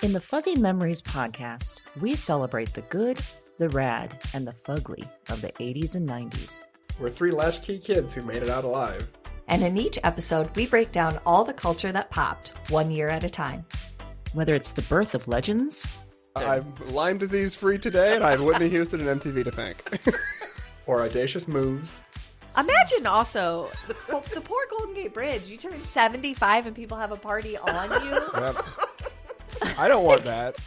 In the Fuzzy Memories podcast, we celebrate the good, the rad, and the fugly of the 80s and 90s. We're three latchkey kids who made it out alive. And in each episode, we break down all the culture that popped, 1 year at a time. Whether it's the birth of legends... I'm Lyme disease free today, and I have Whitney Houston and MTV to thank. Or audacious moves. Imagine also the poor Golden Gate Bridge. You turn 75 and people have a party on you. Yep. I don't want that.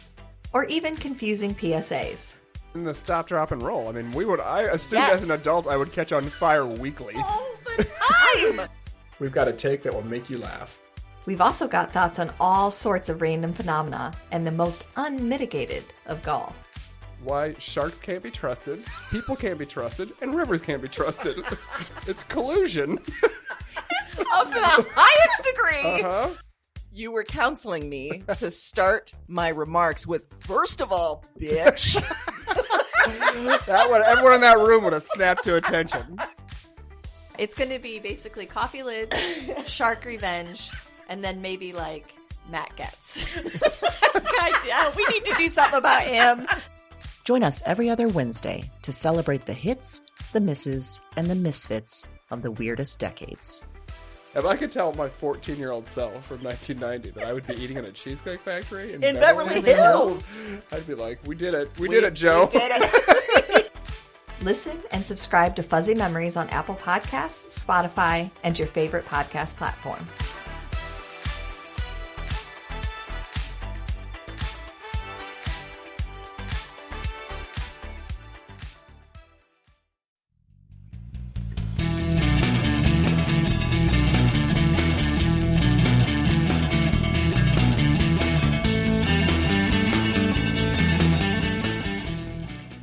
Or even confusing PSAs. And the stop, drop, and roll. I mean, I assumed as an adult I would catch on fire weekly. All the time! We've got a take that will make you laugh. We've also got thoughts on all sorts of random phenomena and the most unmitigated of gall. Why sharks can't be trusted, people can't be trusted, and rivers can't be trusted. It's collusion. It's of the highest degree. Uh-huh. You were counseling me to start my remarks with, first of all, bitch. Everyone in that room would have snapped to attention. It's going to be basically coffee lids, shark revenge, and then maybe like Matt Getz. We need to do something about him. Join us every other Wednesday to celebrate the hits, the misses, and the misfits of the weirdest decades. If I could tell my 14-year-old self from 1990 that I would be eating in a Cheesecake Factory in Beverly Hills, I'd be like, we did it. We did it, Joe. We did it. Listen and subscribe to Fuzzy Memories on Apple Podcasts, Spotify, and your favorite podcast platform.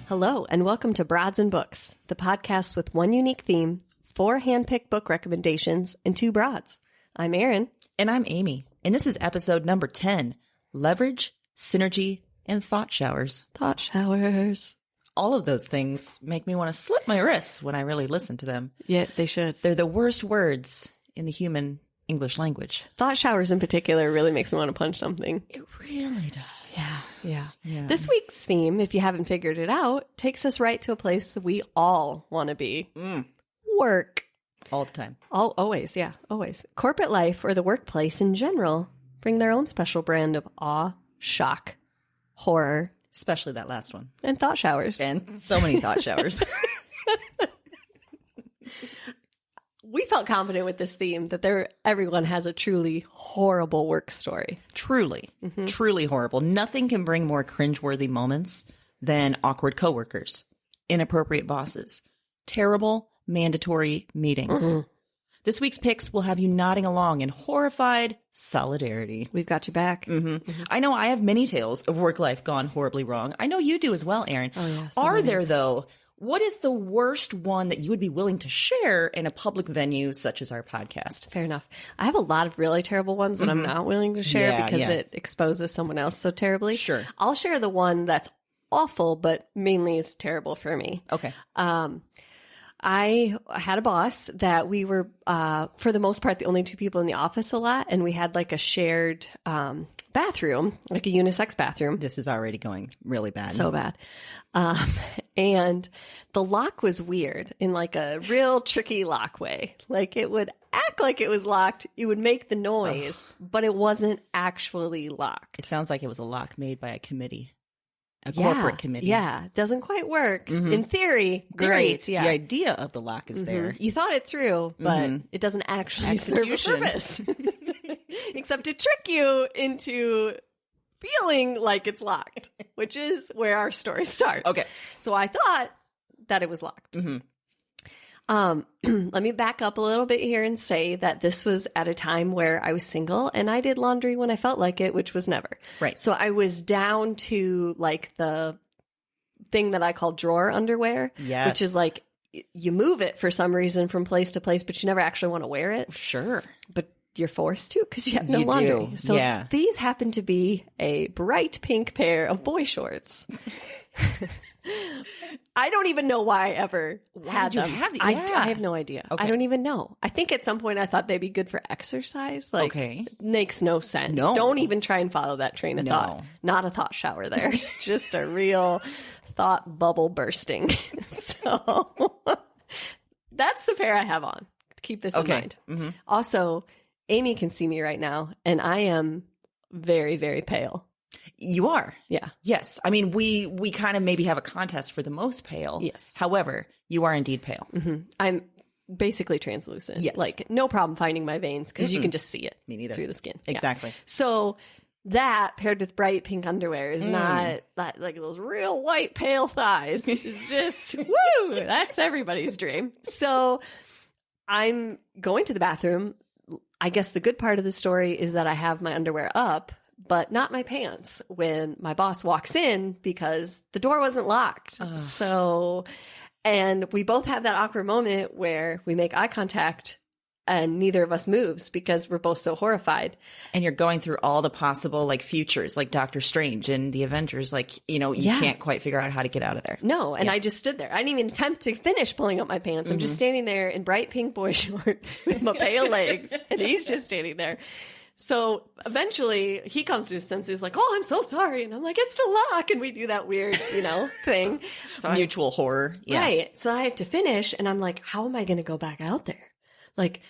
Hello, and welcome to Broads and Books, the podcast with one unique theme, 4 hand-picked book recommendations, and 2 broads. I'm Erin. And I'm Amy. And this is episode number 10, Leverage, Synergy, and Thought Showers. Thought showers. All of those things make me want to slip my wrists when I really listen to them. Yeah, they should. They're the worst words in the human English language. Thought showers in particular really makes me want to punch something. It really does. Yeah. Yeah. This week's theme, if you haven't figured it out, takes us right to a place we all want to be. Work. All the time. Always. Corporate life or the workplace in general bring their own special brand of awe, shock, horror, Especially that last one. and thought showers. And so many thought showers. We felt confident with this theme that everyone has a truly horrible work story. Truly horrible. Nothing can bring more cringeworthy moments than awkward coworkers, inappropriate bosses, terrible mandatory meetings. This week's picks will have you nodding along in horrified solidarity. We've got you back. I know I have many tales of work life gone horribly wrong. I know you do as well, Erin. Oh, yeah, Are there, though? What is the worst one that you would be willing to share in a public venue such as our podcast? Fair enough. I have a lot of really terrible ones that I'm not willing to share Yeah, because yeah. it exposes someone else so terribly. Sure. I'll share the one that's awful, but mainly is terrible for me. Okay. I had a boss that we were, for the most part, the only 2 people in the office a lot. And we had like a shared bathroom, like a unisex bathroom. This is already going really bad. So bad. And the lock was weird in like a real tricky lock way. Like it would act like it was locked. It would make the noise, but it wasn't actually locked. It sounds like it was a lock made by a committee. A corporate committee. Yeah. Doesn't quite work. In theory, great. Yeah. The idea of the lock is there. You thought it through, but it doesn't actually serve a Execution. purpose. Except to trick you into feeling like it's locked, which is where our story starts. Okay. So I thought that it was locked. Let me back up a little bit here and say that this was at a time where I was single and I did laundry when I felt like it, which was never. Right. So I was down to like the thing that I call drawer underwear, Yes. which is like you move it for some reason from place to place, but you never actually want to wear it. Sure. But you're forced to because you have no You laundry. do, So yeah. these happen to be a bright pink pair of boy shorts. I don't even know why I ever had did you them. have the- I yeah. have no idea. Okay. I don't even know. I think at some point I thought they'd be good for exercise. Like, Okay. makes no sense. No. Don't even try and follow that train of No. thought. Not a thought shower there. Just a real thought bubble bursting. So that's the pair I have on. Keep this in Okay. mind. Mm-hmm. Also, Amy can see me right now, and I am very, very pale. You are. Yeah. Yes. I mean, we kind of maybe have a contest for the most pale. Yes. However, you are indeed pale. I'm basically translucent. Yes. Like, no problem finding my veins because you can just see it. Me neither. Through the skin. Yeah. Exactly. So that paired with bright pink underwear is not like those real white pale thighs. It's just, woo, that's everybody's dream. So I'm going to the bathroom. I guess the good part of the story is that I have my underwear up, but not my pants when my boss walks in because the door wasn't locked. So, and we both have that awkward moment where we make eye contact and neither of us moves because we're both so horrified. And you're going through all the possible like futures, like Doctor Strange and the Avengers. Like, you know, you Yeah. can't quite figure out how to get out of there. No, and I just stood there. I didn't even attempt to finish pulling up my pants. I'm just standing there in bright pink boy shorts with my pale legs, and he's just standing there. So eventually he comes to his senses like, oh, I'm so sorry. And I'm like, it's the lock. And we do that weird, thing. So Mutual horror. Yeah. Right. So I have to finish. And I'm like, how am I going to go back out there? Like,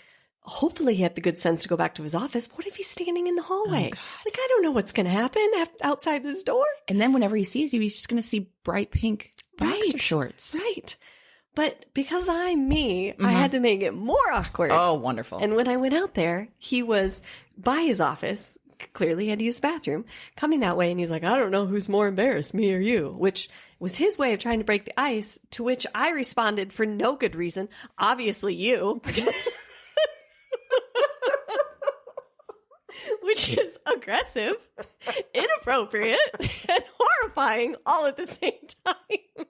hopefully he had the good sense to go back to his office. What if he's standing in the hallway? Like, I don't know what's going to happen outside this door. And then whenever he sees you, he's just going to see bright pink boxer Right. shorts. Right. But because I'm me, I had to make it more awkward. Oh, wonderful. And when I went out there, he was by his office, clearly had to use the bathroom, coming that way. And he's like, I don't know who's more embarrassed, me or you, which was his way of trying to break the ice, to which I responded for no good reason. Obviously you. Which is aggressive, inappropriate, and horrifying all at the same time.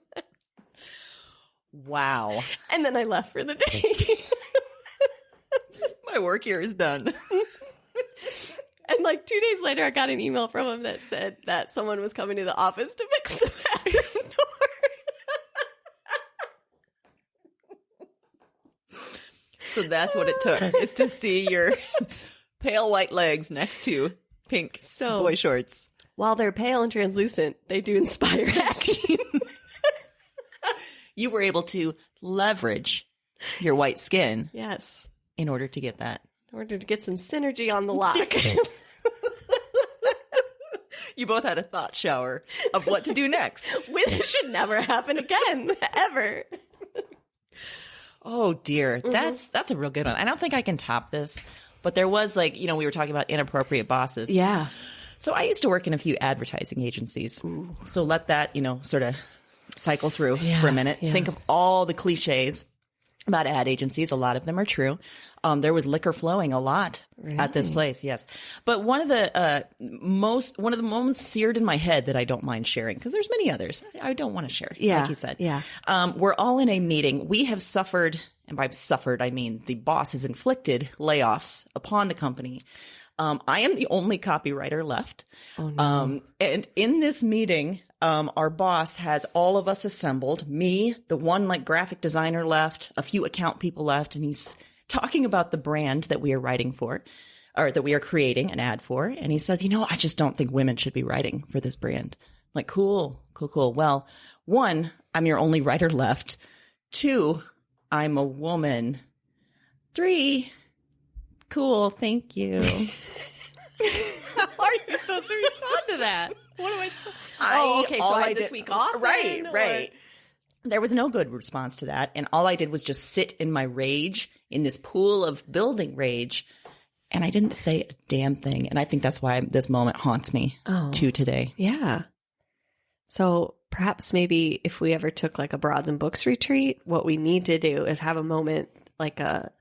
Wow. And then I left for the day. My work here is done. And like 2 days later, I got an email from him that said that someone was coming to the office to fix the bathroom door. So that's what it took, is to see your pale white legs next to pink boy shorts. While they're pale and translucent, they do inspire action. You were able to leverage your white skin Yes. in order to get that. In order to get some synergy on the lock. You both had a thought shower of what to do next. Which should never happen again, ever. Oh dear. That's a real good one. I don't think I can top this, but there was like, we were talking about inappropriate bosses. Yeah. So I used to work in a few advertising agencies. So let that, sort of cycle through for a minute. yeah. Think of all the cliches about ad agencies. A lot of them are true. There was liquor flowing a lot at this place. Yes. But one of the moments seared in my head that I don't mind sharing, because there's many others I don't want to share. Yeah. Like you said. Yeah. We're all in a meeting. We have suffered, and by suffered, I mean the boss has inflicted layoffs upon the company. I am the only copywriter left. Oh, no. And in this meeting, our boss has all of us assembled, me, the one like graphic designer left, a few account people left, and he's talking about the brand that we are writing for, or that we are creating an ad for. And he says, I just don't think women should be writing for this brand. I'm like, cool. Well, 1, I'm your only writer left. 2, I'm a woman. 3, cool. Thank you. How are you supposed to respond to that? What am I okay, so all I had I this did- week off? Right, then, or- right. There was no good response to that. And all I did was just sit in my rage, in this pool of building rage. And I didn't say a damn thing. And I think that's why this moment haunts me to today. Yeah. So perhaps maybe if we ever took like a Broads and Books retreat, what we need to do is have a moment like a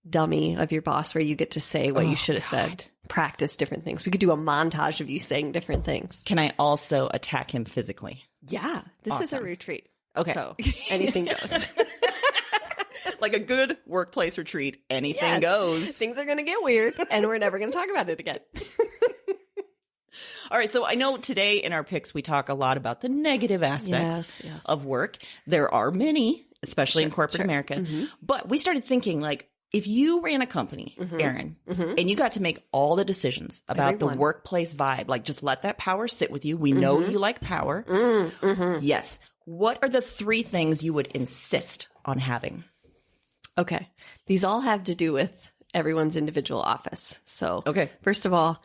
dummy of your boss where you get to say what you should have said. Practice different things. We could do a montage of you saying different things. Can I also attack him physically? Yeah. This is a Awesome. retreat. Okay. So anything goes. Like a good workplace retreat, anything Yes. goes. Things are going to get weird, and we're never going to talk about it again. All right, so I know today in our picks we talk a lot about the negative aspects Yes. of work. There are many, especially in corporate sure. America. But we started thinking, like, if you ran a company, Erin, and you got to make all the decisions about the Everyone. workplace vibe, like just let that power sit with you. We know you like power. Yes. What are the 3 things you would insist on having? Okay. These all have to do with everyone's individual office. So, Okay. first of all,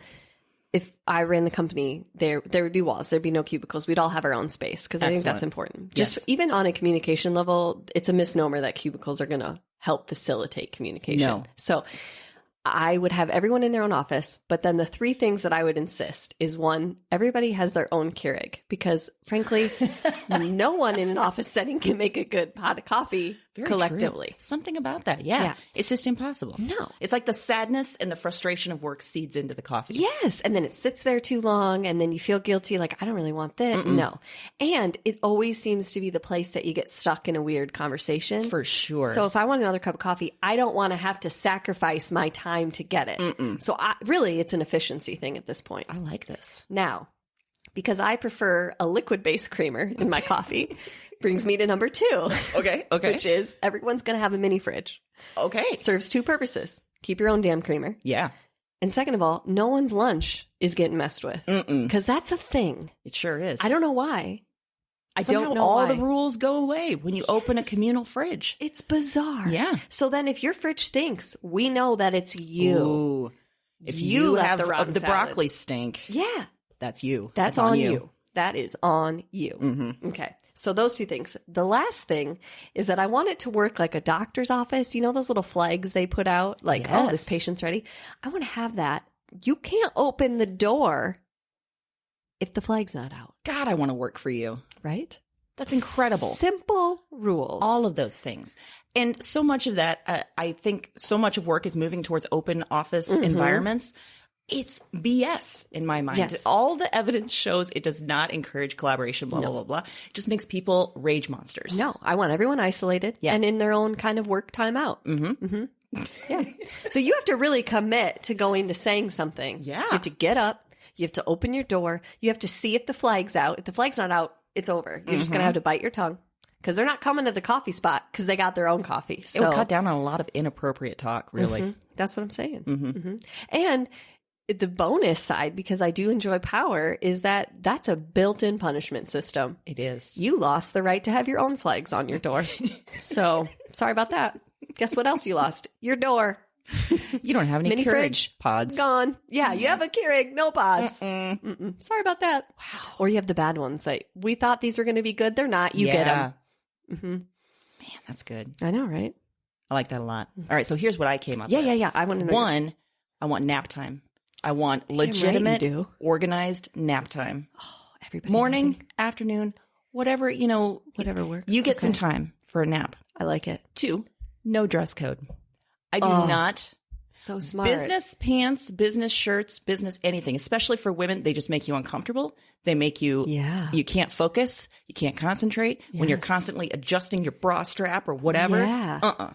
if I ran the company, there would be walls. There'd be no cubicles. We'd all have our own space because I think that's Excellent. important. Yes. Just even on a communication level, it's a misnomer that cubicles are going to help facilitate communication. No. So I would have everyone in their own office, but then the 3 things that I would insist is 1, everybody has their own Keurig because frankly, no one in an office setting can make a good pot of coffee Very collectively. true. Something about that. Yeah. Yeah. It's just impossible. No. It's like the sadness and the frustration of work seeds into the coffee. Yes. And then it sits there too long and then you feel guilty, like, I don't really want that. No. And it always seems to be the place that you get stuck in a weird conversation. For sure. So if I want another cup of coffee, I don't want to have to sacrifice my time to get it. So really, it's an efficiency thing at this point. I like this. Now, because I prefer a liquid-based creamer in my coffee, brings me to number 2, Okay. which is everyone's going to have a mini fridge. Okay. Serves 2 purposes. Keep your own damn creamer. Yeah. And second of all, no one's lunch is getting messed with because that's a thing. It sure is. I don't know why. I Somehow don't know all why. the rules go away when you open a communal fridge. It's bizarre. Yeah. So then if your fridge stinks, we know that it's you. Ooh. If You you left have the rotten the salad. broccoli stink, Yeah. that's you. That's on you. That is on you. Okay. So those 2 things. The last thing is that I want it to work like a doctor's office. You know those little flags they put out? Like, oh, this Yes. patient's ready. I want to have that. You can't open the door if the flag's not out, God, I want to work for you. right? That's incredible. Simple rules. All of those things. And so much of that, I think so much of work is moving towards open office environments. It's BS in my mind. Yes. All the evidence shows it does not encourage collaboration, blah, blah, blah, blah. It just makes people rage monsters. No, I want everyone isolated Yeah. and in their own kind of work timeout. Yeah. So you have to really commit to going to saying something. Yeah. You have to get up. You have to open your door. You have to see if the flag's out. If the flag's not out, it's over. You're just going to have to bite your tongue because they're not coming to the coffee spot because they got their own coffee. It So would cut down on a lot of inappropriate talk, really. that's what I'm saying. And the bonus side, because I do enjoy power, is that that's a built-in punishment system. It is. You lost the right to have your own flags on your door. So sorry about that. Guess what else you lost? Your door. You don't have any Mini Keurig fridge pods. Gone. Yeah, you have a Keurig, no pods. Sorry about that. Wow. Or you have the bad ones that we thought these were going to be good. They're not. You get them. Man, that's good. I know, right? I like that a lot. All right, so here's what I came up with. Yeah. I want to know. yours. One, I want nap time. I want right you legitimate, do. organized nap time. Everybody Morning, napping. afternoon, whatever, Whatever works. You get some Okay. time for a nap. I like it. 2, no dress code. I do Oh, not. So smart. Business pants, business shirts, business anything, especially for women, they just make you uncomfortable. They make you, Yeah. you can't focus. You can't concentrate when you're Yes. constantly adjusting your bra strap or whatever. Yeah.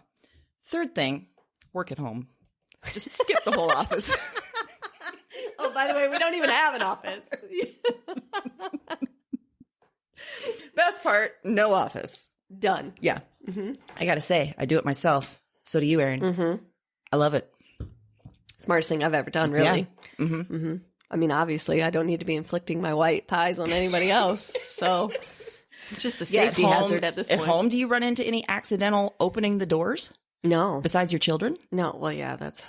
Third thing, work at home. Just skip the whole office. Oh, by the way, we don't even have an office. Best part, no office. Done. Yeah. I got to say, I do it myself. So do you, Erin. I love it. Smartest thing I've ever done, really. Yeah. I mean, obviously, I don't need to be inflicting my white thighs on anybody else. So it's just a safety hazard at this point. At home, do you run into any accidental opening the doors No. besides your children? No. Well, yeah, that's,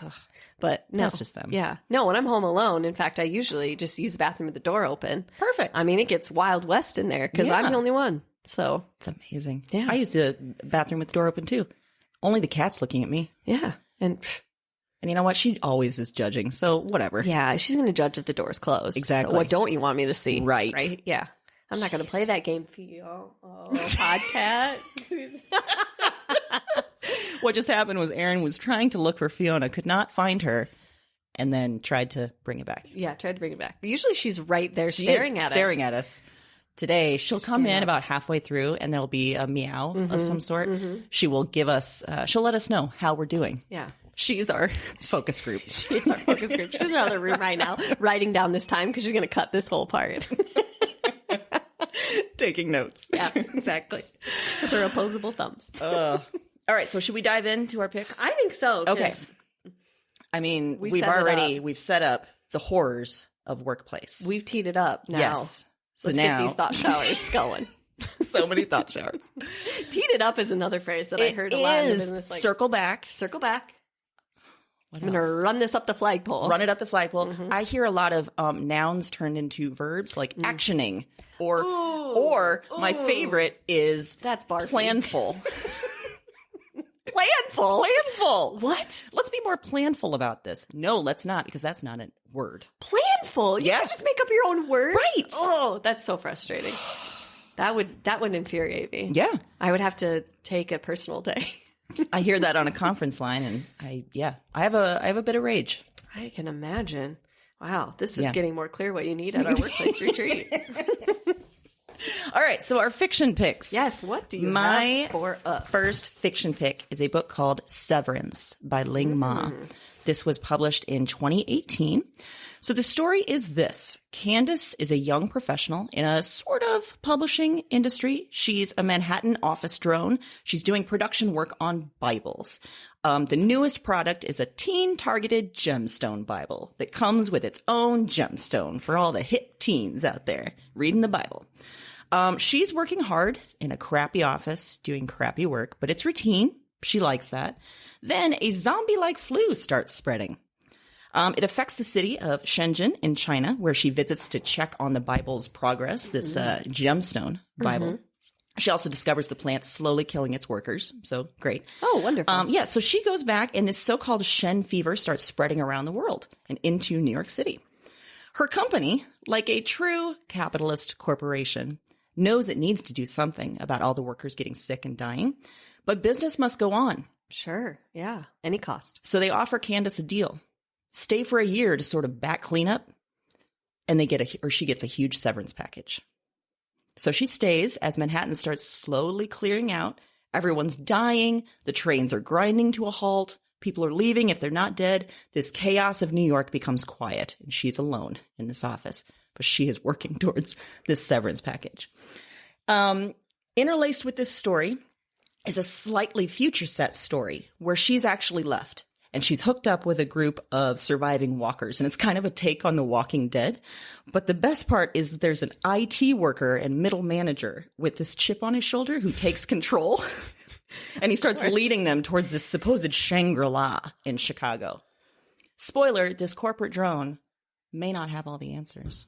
but no. That's just them. Yeah. No, when I'm home alone, in fact, I usually just use the bathroom with the door open. Perfect. I mean, it gets Wild West in there because I'm Yeah. the only one. So, It's amazing. Yeah. I use the bathroom with the door open too. Only the cat's looking at me. yeah. And And you know what? She always is judging. So whatever. yeah, she's going to judge if the door's closed. Exactly. So what don't you want me to see? Right. Right? Yeah. I'm not going to play that game for you. Oh, podcast. What just happened was Erin was trying to look for Fiona, could not find her, and then tried to bring it back. Yeah, tried to bring it back. Usually she's right there She staring is at staring us. at us. today, she'll come in about halfway through and there'll be a meow of some sort. She will give us, she'll let us know how we're doing. Yeah. She's our focus group. She's our focus group. She's in another room right now, writing down this time because she's going to cut this whole part. Taking notes. Yeah, exactly. With her opposable thumbs. All right. So should we dive into our picks? I think so. 'cause Okay. I mean, we've set up the horrors of workplace. We've teed it up now. Yes. So Let's now, get these thought showers going. so many thought showers. Teed it up is another phrase that I heard a lot in the business. Like, circle back. circle back. What I'm going to else? run this up the flagpole. Run it up the flagpole. I hear a lot of nouns turned into verbs like actioning or my favorite is That's barfy. planful. Planful. What? Let's be more planful about this. No, let's not, because that's not a word. Planful. You Yeah. can't just make up your own words. Right. Oh, that's so frustrating. That would infuriate me. Yeah. I would have to take a personal day. I hear that on a conference line and I have a bit of rage. I can imagine. Wow, this is Yeah. getting more clear what you need at our workplace retreat. All right, so our fiction picks. Yes, what do you My have for us? first fiction pick is a book called Severance by Ling Ma. This was published in 2018. So the story is this. Candace is a young professional in a sort of publishing industry. She's a Manhattan office drone. She's doing production work on Bibles. The newest product is a teen-targeted gemstone Bible that comes with its own gemstone for all the hip teens out there reading the Bible. She's working hard in a crappy office, doing crappy work, but it's routine. She likes that. Then a zombie-like flu starts spreading. It affects the city of Shenzhen in China, where she visits to check on the Bible's progress, this gemstone Bible. She also discovers the plant's slowly killing its workers. So great. Oh, wonderful. Yeah, so she goes back and this so-called Shen fever starts spreading around the world and into New York City. Her company, like a true capitalist corporation, knows it needs to do something about all the workers getting sick and dying, but business must go on. Sure. Yeah. Any cost. So they offer Candace a deal. Stay for a year to sort of back clean up, and she gets a huge severance package. So she stays as Manhattan starts slowly clearing out. Everyone's dying. The trains are grinding to a halt. People are leaving if they're not dead. This chaos of New York becomes quiet, and she's alone in this office. But she is working towards this severance package. Interlaced with this story is a slightly future set story where she's actually left. And she's hooked up with a group of surviving walkers. And it's kind of a take on The Walking Dead. But the best part is there's an IT worker and middle manager with this chip on his shoulder who takes control. And he starts leading them towards this supposed Shangri-La in Chicago. Spoiler, this corporate drone may not have all the answers.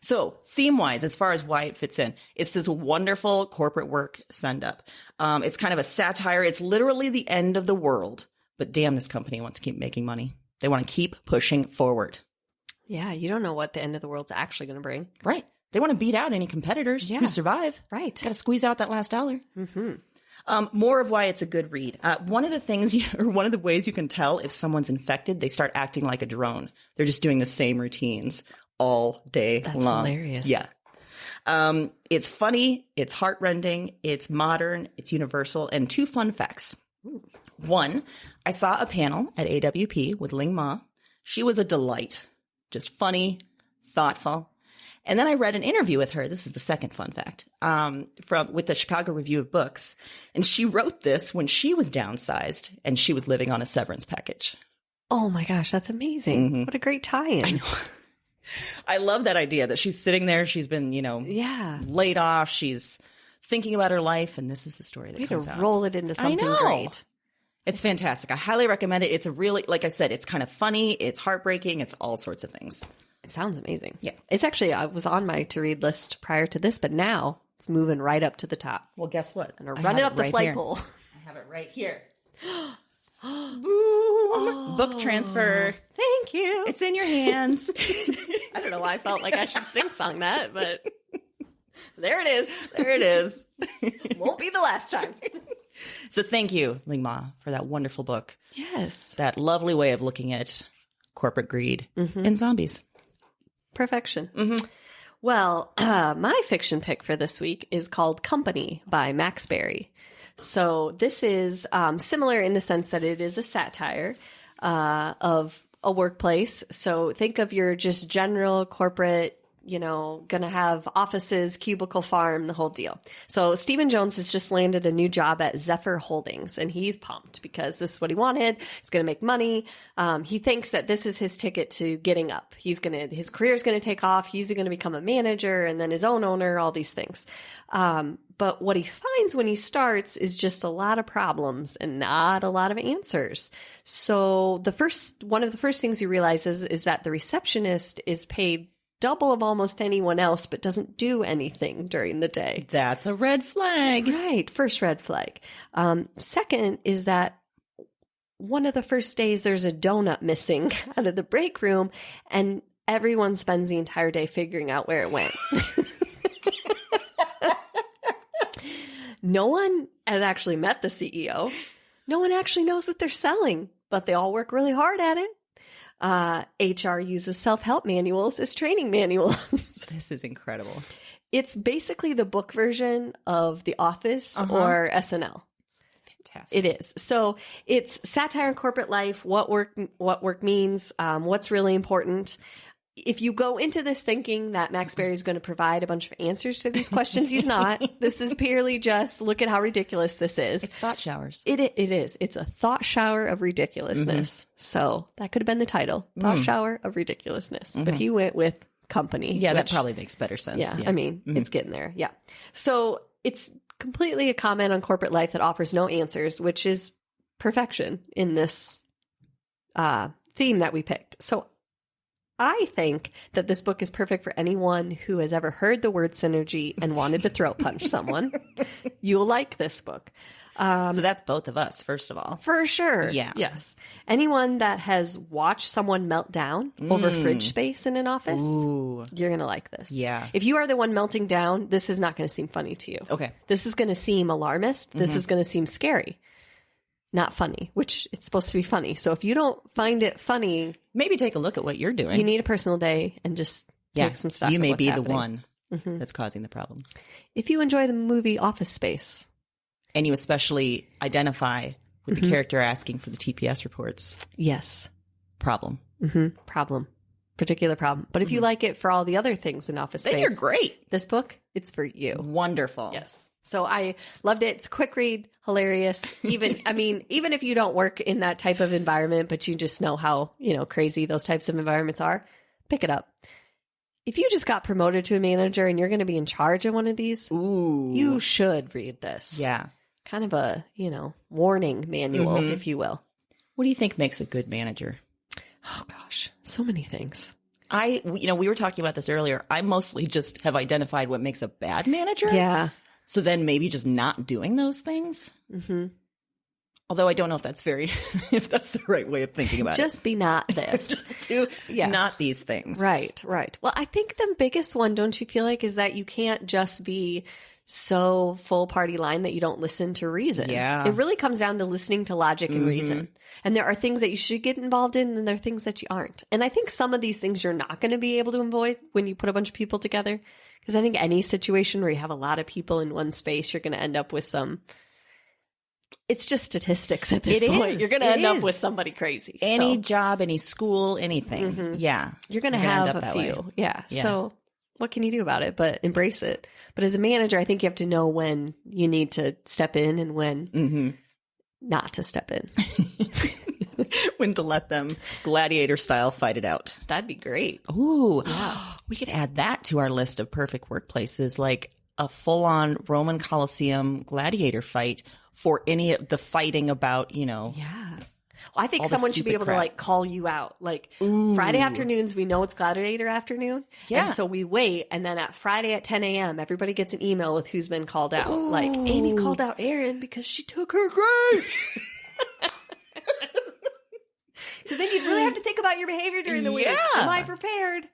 So theme-wise, as far as why it fits in, it's this wonderful corporate work send-up. It's kind of a satire. It's literally the end of the world. But damn, this company wants to keep making money. They want to keep pushing forward. Yeah. You don't know what the end of the world's actually going to bring. Right. They want to beat out any competitors who survive. Right. Got to squeeze out that last dollar. More of why it's a good read. One of the ways you can tell if someone's infected, they start acting like a drone. They're just doing the same routines all day That's long. hilarious. Yeah. It's funny. It's heartrending. It's modern. It's universal. And 2 fun facts. One, I saw a panel at AWP with Ling Ma. She was a delight. Just funny, thoughtful. And then I read an interview with her. This is the second fun fact, with the Chicago Review of Books. And she wrote this when she was downsized and she was living on a severance package. Oh my gosh, that's amazing. What a great tie-in. I know. I love that idea that she's sitting there. She's been, laid off. She's thinking about her life. And this is the story that comes out. Roll it into something great. It's fantastic. I highly recommend it. It's a really, like I said, it's kind of funny. It's heartbreaking. It's all sorts of things. It sounds amazing. Yeah. It's actually, I was on my to-read list prior to this, but now it's moving right up to the top. Well, guess what? I'm going to run it up the flagpole. I have it right here. Boom. Book transfer. Thank you. It's in your hands. I don't know why I felt like I should sing-song that, but there it is. There it is. Won't be the last time. So thank you, Ling Ma, for that wonderful book. Yes. That lovely way of looking at corporate greed and zombies. Perfection. Well, my fiction pick for this week is called Company by Max Berry. So this is similar in the sense that it is a satire of a workplace. So think of your just general corporate, going to have offices, cubicle farm, the whole deal. So Stephen Jones has just landed a new job at Zephyr Holdings, and he's pumped because this is what he wanted. He's going to make money. He thinks that this is his ticket to getting up. His career is going to take off. He's going to become a manager and then his own owner, all these things. But what he finds when he starts is just a lot of problems and not a lot of answers. So one of the first things he realizes is that the receptionist is paid double of almost anyone else, but doesn't do anything during the day. That's a red flag. Right. First red flag. Second is that one of the first days there's a donut missing out of the break room, and everyone spends the entire day figuring out where it went. No one has actually met the CEO. No one actually knows what they're selling, but they all work really hard at it. HR uses self-help manuals as training manuals. This is incredible. It's basically the book version of The Office or SNL. Fantastic. It is. So it's satire on corporate life, what work means, what's really important. If you go into this thinking that Max Berry is going to provide a bunch of answers to these questions, he's not. This is purely just look at how ridiculous this is. It's thought showers. It is. It's a thought shower of ridiculousness. So that could have been the title, Thought Shower of Ridiculousness. But he went with Company. Yeah, that probably makes better sense. Yeah. I mean, it's getting there. Yeah. So it's completely a comment on corporate life that offers no answers, which is perfection in this theme that we picked. So I think that this book is perfect for anyone who has ever heard the word synergy and wanted to throat punch someone. You'll like this book. So that's both of us, first of all. For sure. Yeah. Yes. Anyone that has watched someone melt down over fridge space in an office, you're going to like this. Yeah. If you are the one melting down, this is not going to seem funny to you. Okay. This is going to seem alarmist. This is going to seem scary. Not funny, which it's supposed to be funny. So if you don't find it funny, maybe take a look at what you're doing. you need a personal day and just take some stock. You may of what's be happening. the one that's causing the problems. If you enjoy the movie Office Space, and you especially identify with the character asking for the TPS reports. yes, Problem. problem, particular problem. But if you like it for all the other things in Office Then Space, you're great. this book, it's for you. Wonderful. Yes. So I loved it. It's a quick read, hilarious. Even if you don't work in that type of environment, but you just know how, crazy those types of environments are, pick it up. If you just got promoted to a manager and you're going to be in charge of one of these, you should read this. Yeah. Kind of a, warning manual, if you will. What do you think makes a good manager? Oh gosh, so many things. We were talking about this earlier. I mostly just have identified what makes a bad manager. Yeah. So then maybe just not doing those things. Mm-hmm. Although I don't know if that's if that's the right way of thinking about it. Just be not this. Just do not these things. Right. Well, I think the biggest one, don't you feel like, is that you can't just be so full party line that you don't listen to reason. Yeah. It really comes down to listening to logic and reason. And there are things that you should get involved in and there are things that you aren't. And I think some of these things you're not going to be able to avoid when you put a bunch of people together. Because I think any situation where you have a lot of people in one space, you're going to end up with it's just statistics at this point. You're going to end up with somebody crazy. Any job, any school, anything. Yeah. You're going to have a few. Yeah. So what can you do about it but embrace it? But as a manager, I think you have to know when you need to step in and when not to step in. When to let them gladiator style fight it out. That'd be great. Ooh, we could add that to our list of perfect workplaces, like a full-on Roman Colosseum gladiator fight for any of the fighting about, Yeah. Well, I think all the someone should be stupid able crap. to call you out. Friday afternoons, we know it's gladiator afternoon. Yeah. And so we wait. And then at Friday at 10 a.m., everybody gets an email with who's been called out. Like, Amy called out Erin because she took her grapes. Because then you'd really have to think about your behavior during the week. Yeah. Am I prepared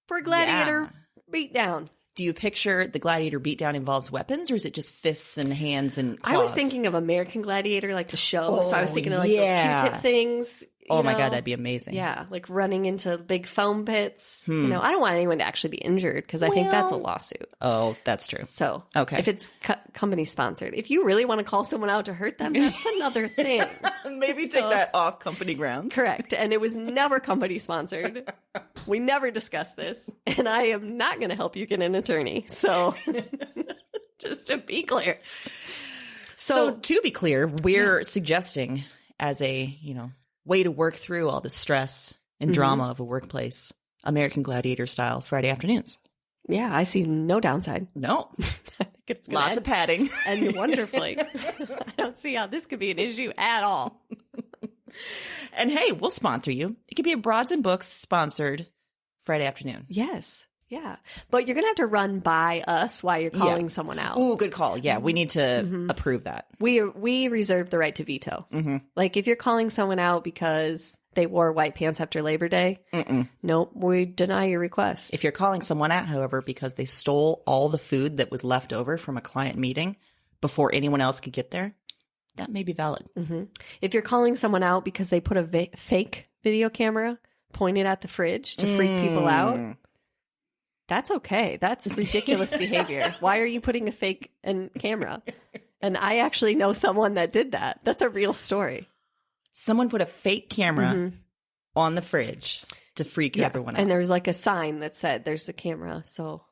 for a gladiator beatdown? Do you picture the gladiator beatdown involves weapons, or is it just fists and hands and claws? I was thinking of American Gladiator, like the show. So I was thinking of those yeah. Q-tip things. Oh my know, God, that'd be amazing. Yeah, like running into big foam pits. You know, I don't want anyone to actually be injured because I think that's a lawsuit. Oh, that's true. So, Okay. if it's company sponsored, if you really want to call someone out to hurt them, that's another thing. Maybe take that off company grounds. Correct. And it was never company sponsored. We never discussed this. And I am not going to help you get an attorney. So, just to be clear. So to be clear, we're suggesting as a, way to work through all the stress and drama of a workplace, American Gladiator style Friday afternoons. Yeah, I see no downside. No. I think it's gonna Lots of padding. end wonderfully. I don't see how this could be an issue at all. And hey, we'll sponsor you. It could be a Broads and Books sponsored Friday afternoon. Yes. Yeah. But you're going to have to run by us while you're calling someone out. Ooh, good call. Yeah, we need to approve that. We reserve the right to veto. Like if you're calling someone out because they wore white pants after Labor Day, nope, we deny your request. If you're calling someone out, however, because they stole all the food that was left over from a client meeting before anyone else could get there, that may be valid. If you're calling someone out because they put a fake video camera pointed at the fridge to freak people out, that's okay. That's ridiculous behavior. Why are you putting a fake camera? And I actually know someone that did that. That's a real story. Someone put a fake camera on the fridge to freak everyone out. And there was like a sign that said there's a camera. So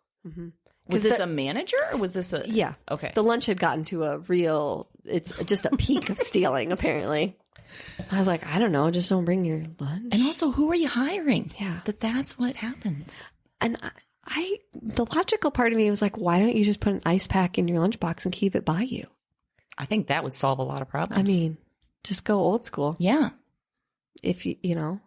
was this a manager or was this a... Yeah. Okay. The lunch had gotten to it's just a peak of stealing, apparently. I was like, I don't know. Just don't bring your lunch. And also, who are you hiring? Yeah. That's what happens. And the logical part of me was like, why don't you just put an ice pack in your lunchbox and keep it by you? I think that would solve a lot of problems. I mean, just go old school. Yeah. If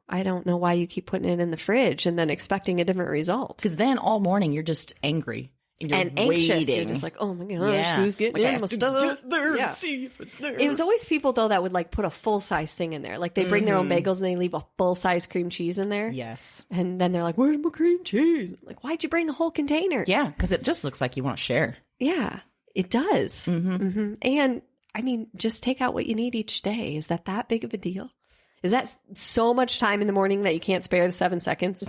I don't know why you keep putting it in the fridge and then expecting a different result. Because then all morning you're just angry. And you're anxious. waiting. You're just like, oh my gosh, who's getting in my stuff? There, see if it's there. It was always people, though, that would like put a full-size thing in there. Like they bring their own bagels and they leave a full-size cream cheese in there. Yes. And then they're like, where's my cream cheese? I'm like, why'd you bring the whole container? Yeah, because it just looks like you want to share. Yeah, it does. And I mean, just take out what you need each day. Is that big of a deal? Is that so much time in the morning that you can't spare the 7 seconds?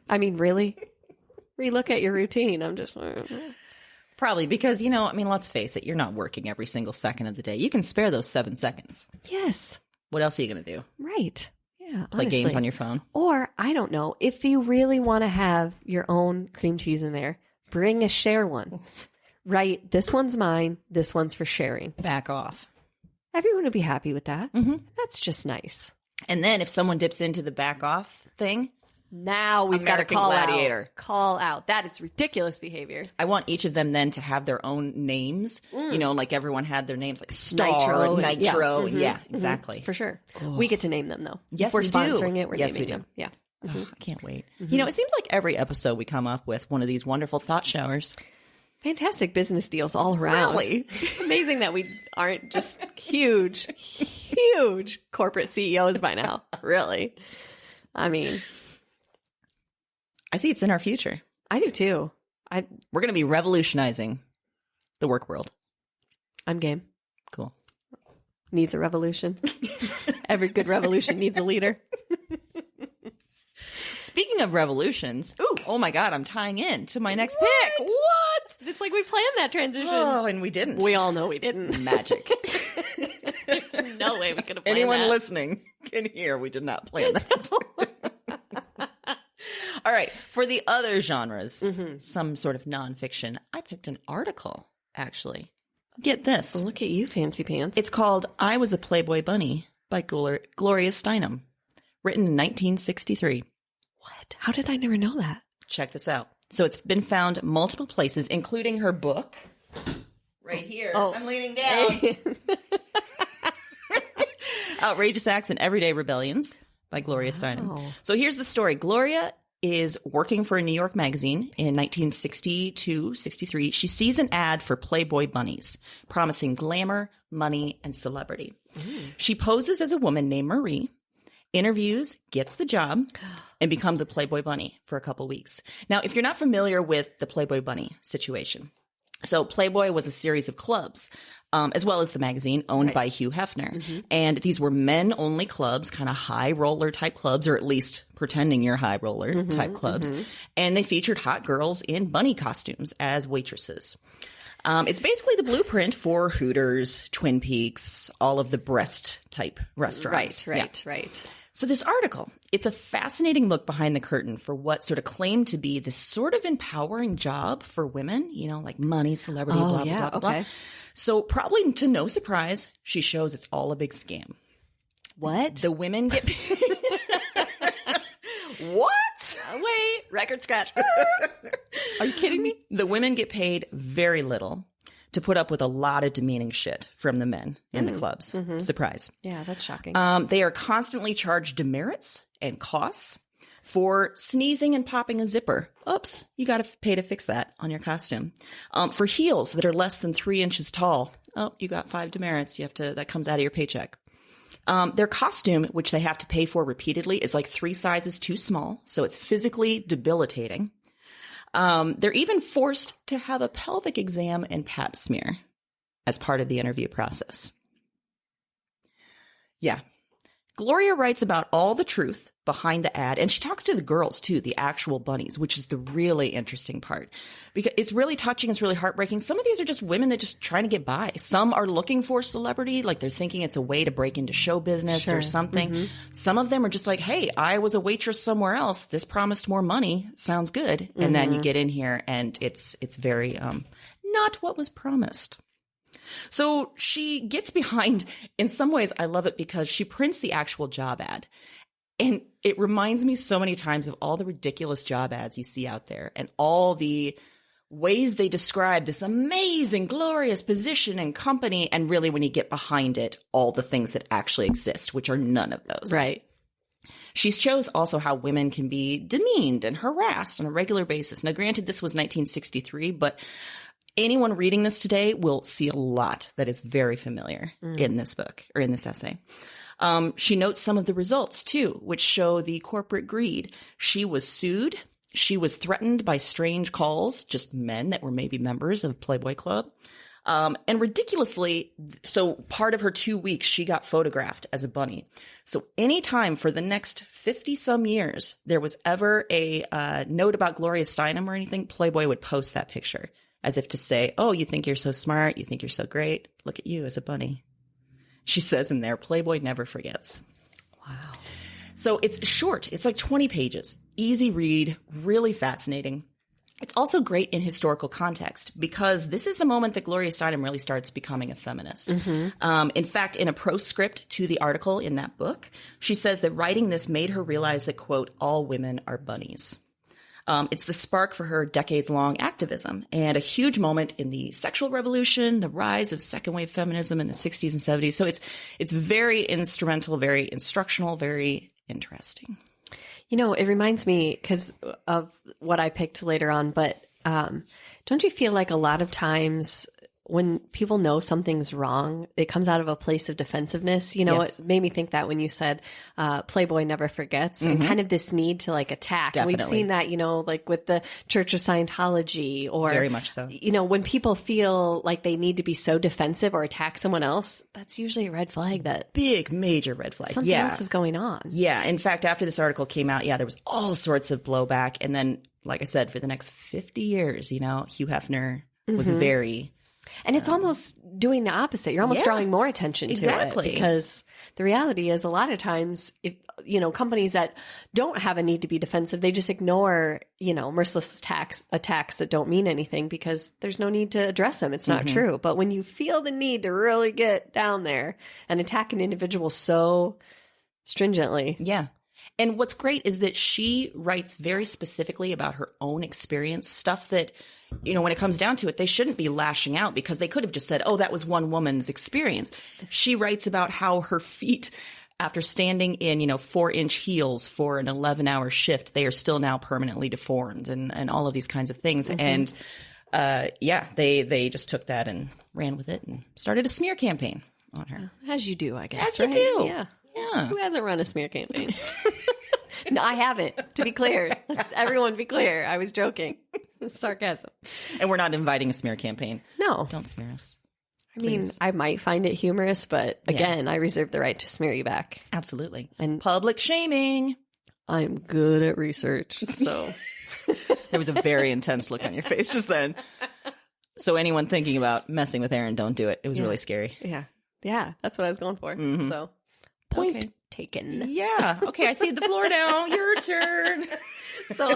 I mean, really? Relook at your routine. I'm just... Probably because, let's face it, you're not working every single second of the day. You can spare those 7 seconds. Yes. What else are you going to do? Right. Yeah. Play honestly. games on your phone? Or, I don't know, if you really want to have your own cream cheese in there, bring a share one. Right? This one's mine. This one's for sharing. Back off. Everyone would be happy with that. That's just nice. And then if someone dips into the back off thing... Now we've got to American call Gladiator. out. Call out. That is ridiculous behavior. I want each of them then to have their own names. Like everyone had their names, like Star, Nitro. Yeah, exactly. For sure. We get to name them, though. Yes, if we're we do. sponsoring it, we're Yes, naming we do. them. Yeah. Oh, I can't wait. It seems like every episode we come up with one of these wonderful thought showers. Fantastic business deals all around. Really? It's amazing that we aren't just huge corporate CEOs by now. Really. I mean... I see it's in our future. I do too. We're going to be revolutionizing the work world. I'm game. Cool. Needs a revolution. Every good revolution needs a leader. Speaking of revolutions, oh my God, I'm tying in to my next pick. What? It's like we planned that transition. Oh, and we didn't. We all know we didn't. Magic. There's no way we could have planned Anyone that. listening can hear we did not plan that. All right. For the other genres, some sort of nonfiction, I picked an article, actually. Get this. Look at you, fancy pants. It's called I Was a Playboy Bunny by Gloria Steinem, written in 1963. What? How did I never know that? Check this out. So it's been found multiple places, including her book. Right here. Oh. I'm leaning down. Outrageous Acts and Everyday Rebellions by Gloria Steinem. So here's the story. Gloria is working for a New York magazine in 1962-63. She sees an ad for Playboy bunnies promising glamour, money, and celebrity. She poses as a woman named Marie, interviews, gets the job, and becomes a Playboy bunny for a couple weeks. Now, if you're not familiar with the Playboy bunny situation, So Playboy was a series of clubs, as well as the magazine owned by Hugh Hefner. And these were men-only clubs, kind of high roller type clubs, or at least pretending you're high roller type clubs. And they featured hot girls in bunny costumes as waitresses. It's basically the blueprint for Hooters, Twin Peaks, all of the breast type restaurants. Right. So this article, it's a fascinating look behind the curtain for what sort of claimed to be this sort of empowering job for women, you know, like money, celebrity, blah, blah, blah, blah. So probably to no surprise, she shows it's all a big scam. What? The women get paid. What? Wait, record scratch. Are you kidding me? The women get paid very little to put up with a lot of demeaning shit from the men in the clubs. Surprise. Yeah, that's shocking. They are constantly charged demerits and costs for sneezing and popping a zipper. Oops, you got to pay to fix that on your costume. For heels that are less than 3 inches tall. Oh, you got 5 demerits. That comes out of your paycheck. Their costume, which they have to pay for repeatedly, is like 3 sizes too small. So it's physically debilitating. They're even forced to have a pelvic exam and pap smear as part of the interview process. Yeah. Gloria writes about all the truth behind the ad, and she talks to the girls too, the actual bunnies, which is the really interesting part because it's really touching. It's really heartbreaking. Some of these are just women that just trying to get by. Some are looking for celebrity, like they're thinking it's a way to break into show business or something. Some of them are just like, hey, I was a waitress somewhere else. This promised more money. Sounds good. And then you get in here and it's very, not what was promised. So she gets behind, in some ways, I love it because she prints the actual job ad. And it reminds me so many times of all the ridiculous job ads you see out there and all the ways they describe this amazing, glorious position and company. And really, when you get behind it, all the things that actually exist, which are none of those. Right. She shows also how women can be demeaned and harassed on a regular basis. Now, granted, this was 1963, but anyone reading this today will see a lot that is very familiar in this book or in this essay. She notes some of the results, too, which show the corporate greed. She was sued. She was threatened by strange calls, just men that were maybe members of Playboy Club. And ridiculously, so part of her 2 weeks, she got photographed as a bunny. So anytime for the next 50-some years, there was ever a note about Gloria Steinem or anything, Playboy would post that picture. As if to say, oh, you think you're so smart, you think you're so great, look at you as a bunny. She says in there, Playboy never forgets. Wow. So it's short. It's like 20 pages. Easy read, really fascinating. It's also great in historical context because this is the moment that Gloria Steinem really starts becoming a feminist. In fact, in a proscript to the article in that book, she says that writing this made her realize that, quote, all women are bunnies. It's the spark for her decades-long activism and a huge moment in the sexual revolution, the rise of second-wave feminism in the 60s and 70s. So it's very instrumental, very instructional, very interesting. You know, it reminds me because of what I picked later on, but don't you feel like a lot of times when people know something's wrong, it comes out of a place of defensiveness? You know, Yes. It made me think that when you said Playboy never forgets and kind of this need to like attack. And we've Definitely. seen that, you know, like with the Church of Scientology or Very much so. You know, when people feel like they need to be so defensive or attack someone else, that's usually a red flag that Big, major red flag. something else is going on. Yeah. In fact, after this article came out, there was all sorts of blowback. And then, like I said, for the next 50 years, you know, Hugh Hefner was very... And it's almost doing the opposite. You're almost Yeah, drawing more attention to exactly. it because the reality is a lot of times, if, you know, companies that don't have a need to be defensive, they just ignore, you know, merciless attacks that don't mean anything because there's no need to address them. It's not true. But when you feel the need to really get down there and attack an individual so stringently. Yeah. And what's great is that she writes very specifically about her own experience, stuff that, you know, when it comes down to it, they shouldn't be lashing out because they could have just said, oh, that was one woman's experience. She writes about how her feet, after standing in, you know, 4-inch heels for an 11-hour shift, they are still now permanently deformed and all of these kinds of things. And they just took that and ran with it and started a smear campaign on her. As you do, I guess. As you right? do. Yeah. Yeah. Who hasn't run a smear campaign? No, I haven't, to be clear. Let's everyone be clear. I was joking. Sarcasm. And we're not inviting a smear campaign. No. Don't smear us. I mean, I might find it humorous, but again, I reserve the right to smear you back. Absolutely. And public shaming. I'm good at research, so. There was a very intense look on your face just then. So anyone thinking about messing with Erin, don't do it. It was really scary. Yeah. Yeah, that's what I was going for. Mhm. So, point taken. Yeah. Okay, I cede the floor now. Your turn. So,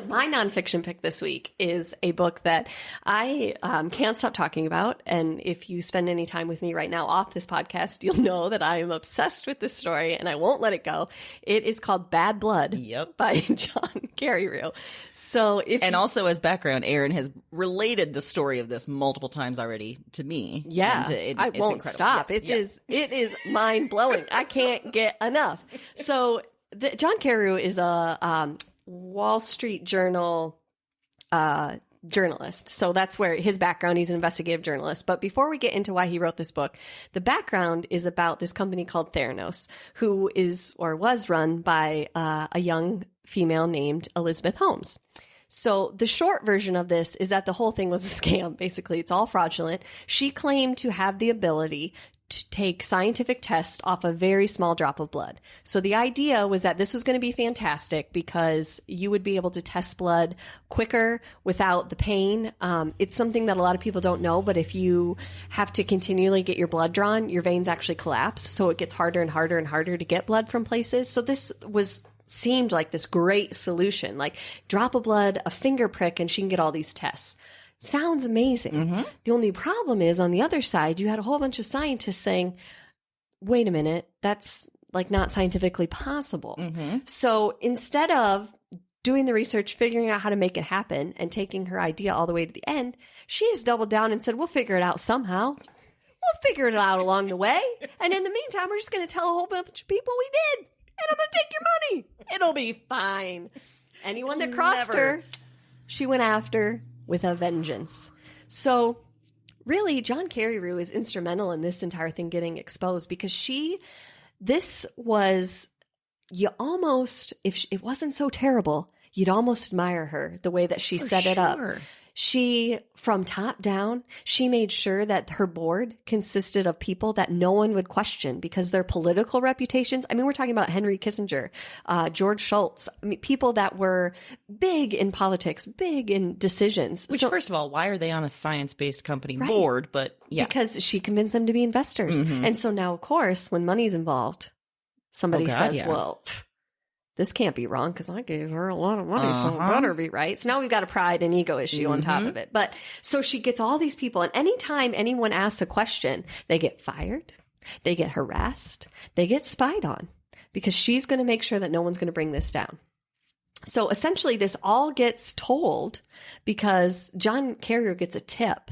my nonfiction pick this week is a book that I can't stop talking about. And if you spend any time with me right now off this podcast, you'll know that I am obsessed with this story and I won't let it go. It is called Bad Blood by John Carreyrou. So, also as background, Erin has related the story of this multiple times already to me. Yeah, I it's won't incredible. stop. Yes, It is mind blowing. I can't get enough. So John Carreyrou is a Wall Street Journal journalist. So that's where his background, he's an investigative journalist. But before we get into why he wrote this book, the background is about this company called Theranos, who is or was run by a young female named Elizabeth Holmes. So the short version of this is that the whole thing was a scam. Basically, it's all fraudulent. She claimed to have the ability to take scientific tests off a very small drop of blood. So the idea was that this was going to be fantastic because you would be able to test blood quicker without the pain. It's something that a lot of people don't know, but if you have to continually get your blood drawn, your veins actually collapse. So it gets harder and harder and harder to get blood from places. So this seemed like this great solution, like drop of blood, a finger prick, and she can get all these tests. Sounds amazing. Mm-hmm. The only problem is on the other side, you had a whole bunch of scientists saying, wait a minute, that's like not scientifically possible. Mm-hmm. So instead of doing the research, figuring out how to make it happen and taking her idea all the way to the end, she has doubled down and said, we'll figure it out somehow. We'll figure it out along the way. And in the meantime, we're just going to tell a whole bunch of people we did. And I'm going to take your money. It'll be fine. Anyone that crossed her, she went after with a vengeance. So really, John Carreyrou is instrumental in this entire thing getting exposed because this was, you almost, if it wasn't so terrible, you'd almost admire her, the way that she set it up. She, from top down, she made sure that her board consisted of people that no one would question because their political reputations, I mean, we're talking about Henry Kissinger, George Shultz, I mean, people that were big in politics, big in decisions. Which, first of all, why are they on a science-based company board? But yeah. Because she convinced them to be investors. Mm-hmm. And so now, of course, when money's involved, somebody says, well, this can't be wrong because I gave her a lot of money, so it better be right. So now we've got a pride and ego issue on top of it. But so she gets all these people, and anytime anyone asks a question, they get fired, they get harassed, they get spied on because she's going to make sure that no one's going to bring this down. So essentially, this all gets told because John Carreyrou gets a tip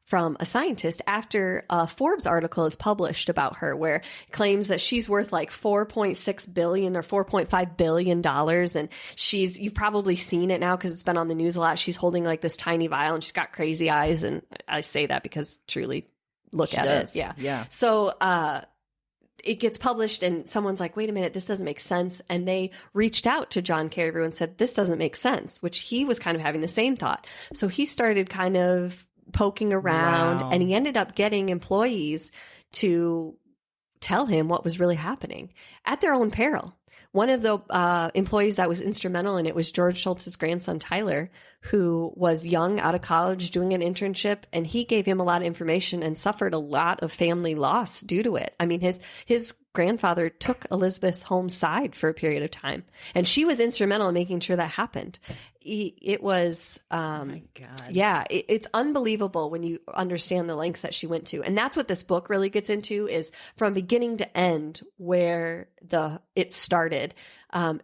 from a scientist after a Forbes article is published about her where it claims that she's worth like $4.6 billion or $4.5 billion. And you've probably seen it now because it's been on the news a lot. She's holding like this tiny vial and she's got crazy eyes. And I say that because truly look at it. Yeah. Yeah. So, it gets published and someone's like, wait a minute, this doesn't make sense. And they reached out to John Carreyrou and said, this doesn't make sense, which he was kind of having the same thought. So he started kind of poking around and he ended up getting employees to tell him what was really happening at their own peril. One of the employees that was instrumental in it was George Shultz's grandson, Tyler, who was young, out of college, doing an internship, and he gave him a lot of information and suffered a lot of family loss due to it. I mean, his grandfather took Elizabeth Holmes' side for a period of time, and she was instrumental in making sure that happened. It was, oh my God. Yeah, it's unbelievable when you understand the lengths that she went to. And that's what this book really gets into is from beginning to end where it started.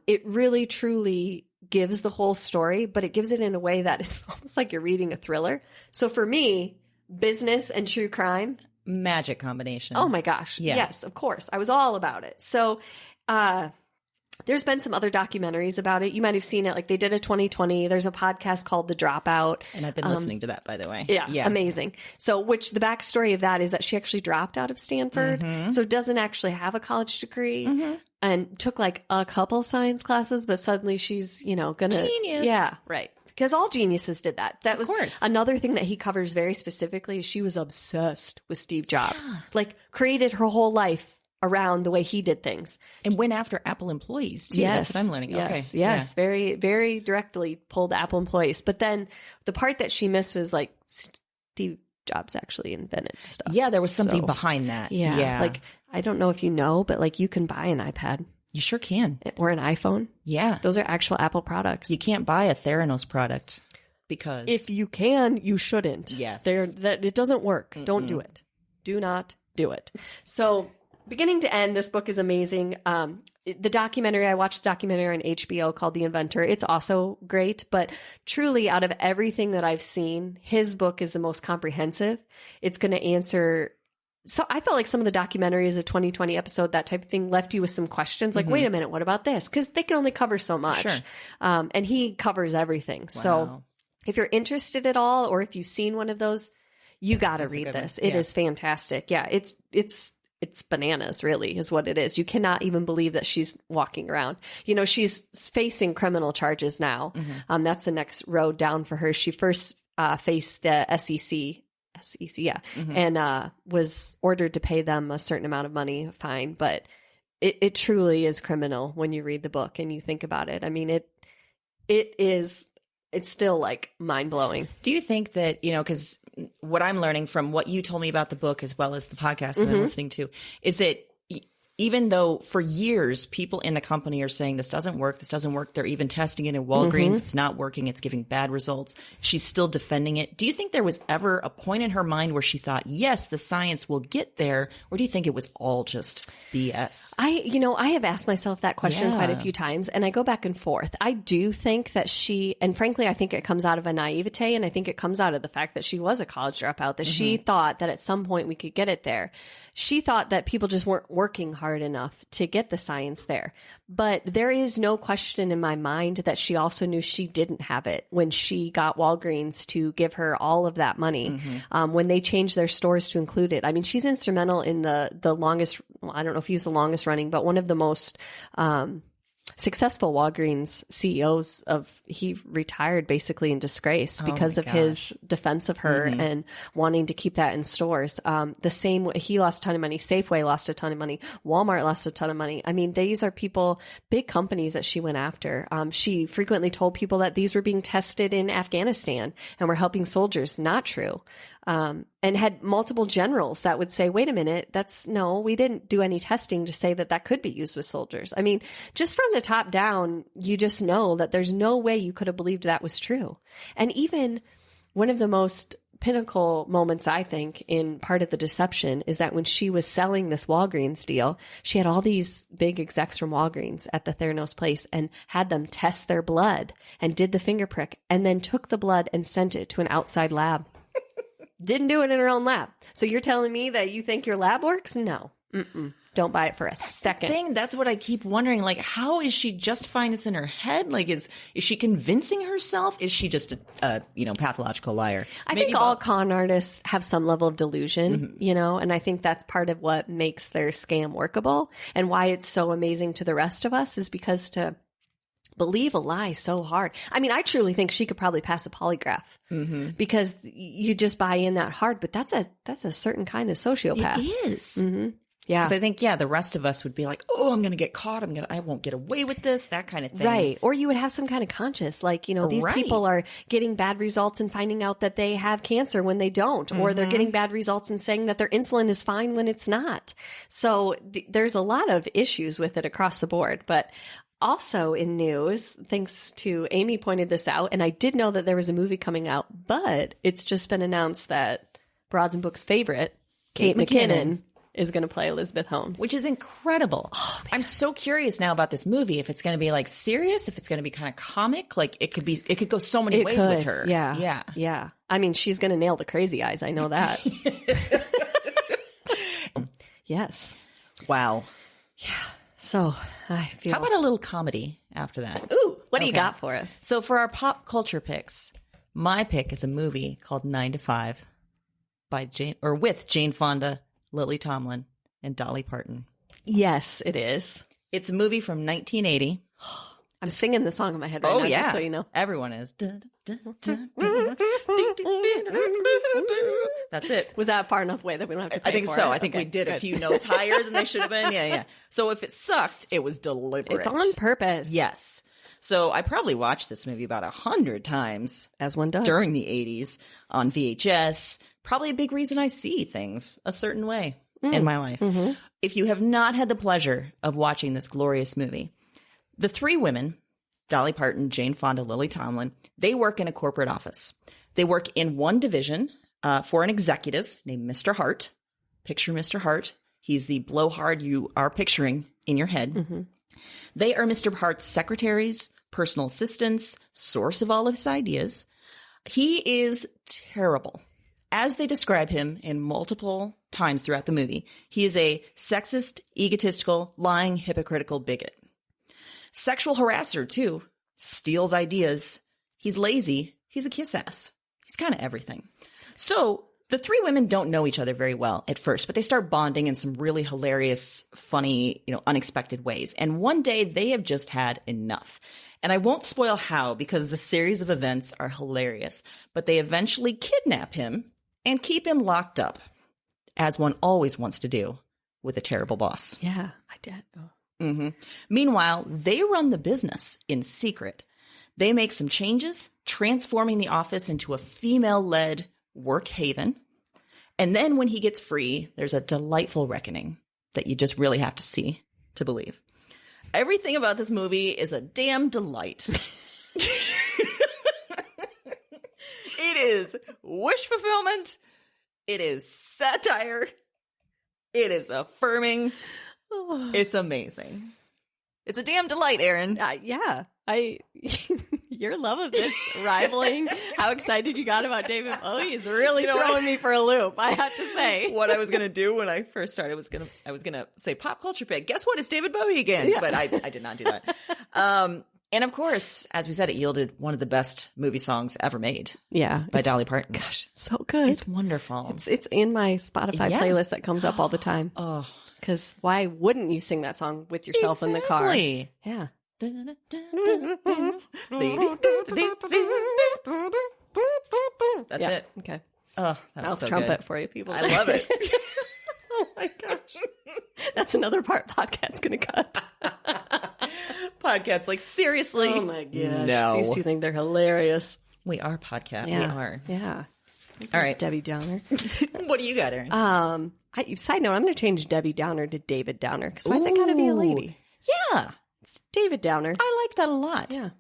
It really, truly gives the whole story, but it gives it in a way that it's almost like you're reading a thriller. So for me, business and true crime. Magic combination. Oh my gosh. Yeah. Yes, of course. I was all about it. So, there's been some other documentaries about it. You might have seen it. Like they did a 2020. There's a podcast called The Dropout. And I've been listening to that, by the way. Yeah. Amazing. So which the backstory of that is that she actually dropped out of Stanford. Mm-hmm. So doesn't actually have a college degree. Mm-hmm. and took like a couple science classes, but suddenly she's, gonna. Genius. Yeah, right. Because all geniuses did that. That was course. another thing that he covers very specifically. She was obsessed with Steve Jobs, like created her whole life around the way he did things. And went after Apple employees, too. Yes. That's what I'm learning. Yes, Okay. yes. Very, very directly pulled Apple employees. But then the part that she missed was like Steve Jobs actually invented stuff. Yeah, there was something So, behind that. Yeah. Like, I don't know if you know, but like you can buy an iPad you sure can. or an iPhone. Yeah. Those are actual Apple products. You can't buy a Theranos product because If you can, you shouldn't. Yes. That it doesn't work. Don't do it. Do not do it. So, beginning to end, this book is amazing. The documentary, I watched a documentary on HBO called The Inventor. It's also great, but truly out of everything that I've seen, his book is the most comprehensive. It's going to answer. So I felt like some of the documentaries, a 2020 episode, that type of thing, left you with some questions like, wait a minute, what about this? Because they can only cover so much. Sure. And he covers everything. So Wow. if you're interested at all, or if you've seen one of those, you got to That's a read good this. one. It is fantastic. Yeah, it's bananas, really, is what it is. You cannot even believe that she's walking around. She's facing criminal charges now. That's the next road down for her. She first faced the SEC, yeah, and was ordered to pay them a certain amount of money, fine. But it truly is criminal when you read the book and you think about it. I mean, it's still like mind blowing. Do you think that, because what I'm learning from what you told me about the book as well as the podcast that I'm listening to is that even though for years people in the company are saying this doesn't work, they're even testing it in Walgreens, it's not working, it's giving bad results, she's still defending it. Do you think there was ever a point in her mind where she thought, yes, the science will get there, or do you think it was all just BS? I have asked myself that question Yeah. quite a few times, and I go back and forth. I do think that and frankly, I think it comes out of a naivete, and I think it comes out of the fact that she was a college dropout, that she thought that at some point we could get it there. She thought that people just weren't working hard enough to get the science there. But there is no question in my mind that she also knew she didn't have it when she got Walgreens to give her all of that money, when they changed their stores to include it. I mean, she's instrumental in the longest, I don't know if he's the longest running, but one of the most successful Walgreens CEOs he retired basically in disgrace because of his defense of her and wanting to keep that in stores. The same, he lost a ton of money. Safeway lost a ton of money. Walmart lost a ton of money. I mean, these are big companies that she went after. She frequently told people that these were being tested in Afghanistan and were helping soldiers. Not true. And had multiple generals that would say, wait a minute, we didn't do any testing to say that could be used with soldiers. I mean, just from the top down, you just know that there's no way you could have believed that was true. And even one of the most pinnacle moments, I think, in part of the deception is that when she was selling this Walgreens deal, she had all these big execs from Walgreens at the Theranos place and had them test their blood and did the finger prick and then took the blood and sent it to an outside lab. Didn't do it in her own lab. So you're telling me that you think your lab works? No. Don't buy it for a second. That's what I keep wondering. Like, how is she justifying this in her head? Like, is she convincing herself? Is she just a pathological liar? I think all con artists have some level of delusion, and I think that's part of what makes their scam workable and why it's so amazing to the rest of us is because to believe a lie so hard. I mean, I truly think she could probably pass a polygraph because you just buy in that hard, but that's a certain kind of sociopath. It is. Yeah. Because I think, the rest of us would be like, oh, I'm going to get caught. I won't get away with this, that kind of thing. Right. Or you would have some kind of conscience, like, these people are getting bad results and finding out that they have cancer when they don't, or they're getting bad results and saying that their insulin is fine when it's not. So there's a lot of issues with it across the board. But also in news, thanks to Amy pointed this out, and I did know that there was a movie coming out, but it's just been announced that Broads and Books' favorite, Kate McKinnon, is going to play Elizabeth Holmes. Which is incredible. Oh, I'm so curious now about this movie. If it's going to be like serious, if it's going to be kind of comic, like it could go so many ways with her. Yeah. Yeah. I mean, she's going to nail the crazy eyes. I know that. Yes. Wow. Yeah. So I feel. How about a little comedy after that? Ooh, what do you got for us? So for our pop culture picks, my pick is a movie called 9 to 5 with Jane Fonda, Lily Tomlin, and Dolly Parton. Yes, it is. It's a movie from 1980. I'm singing the song in my head right now, just so you know. Everyone is. That's it. Was that far enough away that we don't have to pay I think for so. it? I think Okay, we did a good. few notes higher than they should have been. Yeah. So if it sucked, it was deliberate. It's on purpose. Yes. So I probably watched this movie about 100 times As one does. during the 80s on VHS. Probably a big reason I see things a certain way in my life. Mm-hmm. If you have not had the pleasure of watching this glorious movie, the three women, Dolly Parton, Jane Fonda, Lily Tomlin, they work in a corporate office. They work in one division for an executive named Mr. Hart. Picture Mr. Hart. He's the blowhard you are picturing in your head. Mm-hmm. They are Mr. Hart's secretaries, personal assistants, source of all of his ideas. He is terrible. As they describe him in multiple times throughout the movie, he is a sexist, egotistical, lying, hypocritical bigot. Sexual harasser, too. Steals ideas. He's lazy. He's a kiss ass. He's kind of everything. So the three women don't know each other very well at first, but they start bonding in some really hilarious, funny, unexpected ways. And one day they have just had enough. And I won't spoil how because the series of events are hilarious, but they eventually kidnap him and keep him locked up, as one always wants to do with a terrible boss. Yeah, I did. Oh. Mm-hmm. Meanwhile, they run the business in secret. They make some changes, transforming the office into a female-led work haven. And then when he gets free, there's a delightful reckoning that you just really have to see to believe. Everything about this movie is a damn delight. It is wish fulfillment. It is satire. It is affirming. It's amazing. It's a damn delight, Erin. Yeah. Your love of this rivaling how excited you got about David Bowie is really throwing me for a loop, I have to say. What I was going to do when I first started I was going to say pop culture pick. Guess what? It's David Bowie again. Yeah. But I did not do that. And of course, as we said, it yielded one of the best movie songs ever made. Yeah. By Dolly Parton. Gosh, it's so good. It's wonderful. It's in my Spotify playlist that comes up all the time. Oh, Because why wouldn't you sing that song with yourself in the car? exactly. Yeah. That's Yeah. it. Okay. Oh, that was Mouth so trumpet good. for you people. I love it. Oh my gosh. That's another part podcast's going to cut. Podcasts, like seriously. Oh my gosh. No. These two think they're hilarious. We are podcast. Yeah. We are. Yeah. All right. Debbie Downer. What do you got, Erin? Side note, I'm going to change Debbie Downer to David Downer. Because why is it got to be a lady? Yeah. It's David Downer. I like that a lot. Yeah.